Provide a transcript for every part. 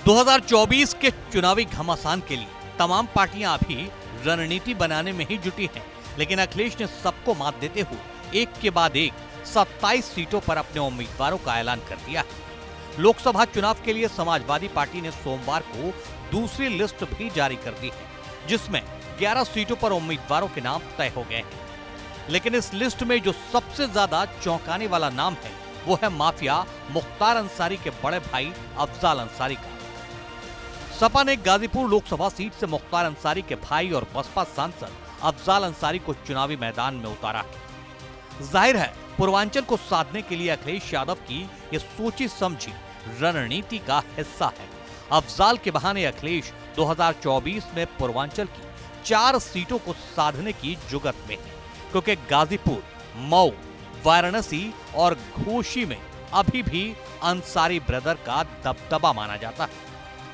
2024 के चुनावी घमासान के लिए तमाम पार्टियां अभी रणनीति बनाने में ही जुटी हैं, लेकिन अखिलेश ने सबको मात देते हुए एक के बाद एक 27 सीटों पर अपने उम्मीदवारों का ऐलान कर दिया है। लोकसभा चुनाव के लिए समाजवादी पार्टी ने सोमवार को दूसरी लिस्ट भी जारी कर दी है, जिसमें 11 सीटों पर उम्मीदवारों के नाम तय हो गए हैं। लेकिन इस लिस्ट में जो सबसे ज्यादा चौंकाने वाला नाम है वो है माफिया मुख्तार अंसारी के बड़े भाई अफजाल अंसारी का। सपा ने गाजीपुर लोकसभा सीट से मुख्तार अंसारी के भाई और बसपा सांसद अफजाल अंसारी को चुनावी मैदान में उतारा है। जाहिर है पूर्वांचल को साधने के लिए अखिलेश यादव की ये सोची समझी रणनीति का हिस्सा है। अफजाल के बहाने अखिलेश 2024 में पूर्वांचल की 4 सीटों को साधने की जुगत में है, क्योंकि गाजीपुर, मऊ, वाराणसी और घोसी में अभी भी अंसारी ब्रदर का दबदबा माना जाता है।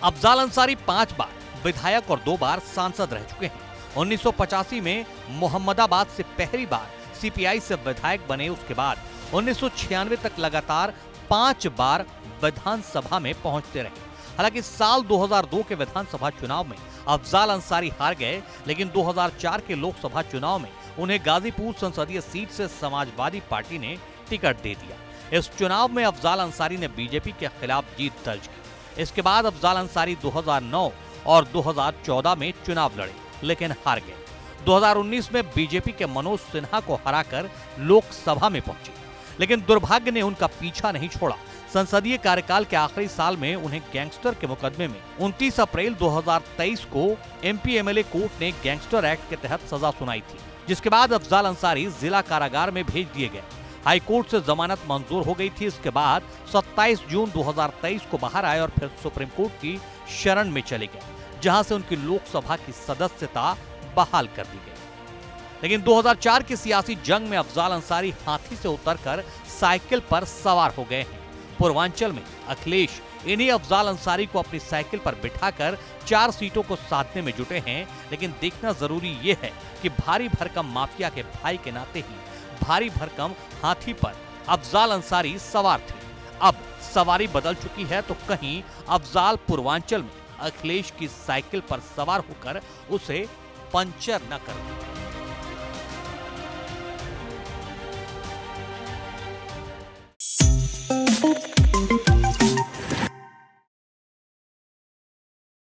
अफजाल अंसारी 5 बार विधायक और 2 बार सांसद रह चुके हैं। 1985 में मोहम्मदाबाद से पहली बार सीपीआई से विधायक बने, उसके बाद 1996 तक लगातार 5 बार विधानसभा में पहुंचते रहे। हालांकि साल 2002 के विधानसभा चुनाव में अफजाल अंसारी हार गए, लेकिन 2004 के लोकसभा चुनाव में उन्हें गाजीपुर संसदीय सीट से समाजवादी पार्टी ने टिकट दे दिया। इस चुनाव में अफजाल अंसारी ने बीजेपी के खिलाफ जीत दर्ज की। इसके बाद अफजाल अंसारी 2009 और 2014 में चुनाव लड़े, लेकिन हार गए। 2019 में बीजेपी के मनोज सिन्हा को हराकर लोकसभा में पहुंचे, लेकिन दुर्भाग्य ने उनका पीछा नहीं छोड़ा। संसदीय कार्यकाल के आखिरी साल में उन्हें गैंगस्टर के मुकदमे में 29 अप्रैल 2023 को एमपी एमएलए कोर्ट ने गैंगस्टर एक्ट के तहत सजा सुनाई थी, जिसके बाद अफजाल अंसारी जिला कारागार में भेज दिए गए। हाई कोर्ट से जमानत मंजूर हो गई थी। इसके बाद 27 जून 2023 को बाहर आए और फिर सुप्रीम कोर्ट की शरण में चले गए, जहां से उनकी लोकसभा की सदस्यता बहाल कर दी गई। लेकिन 2004 की सियासी जंग में अफजाल अंसारी हाथी से उतरकर साइकिल पर सवार हो गए हैं। पूर्वांचल में अखिलेश इन्हीं अफजाल अंसारी को अपनी साइकिल पर बिठाकर 4 सीटों को साधने में जुटे हैं। लेकिन देखना जरूरी ये है कि भारी भरकम माफिया के भाई के नाते ही भारी भरकम हाथी पर अफजाल अंसारी सवार थे। अब सवारी बदल चुकी है, तो कहीं अफजाल पूर्वांचल में अखिलेश की साइकिल पर सवार होकर उसे पंचर न कर दें।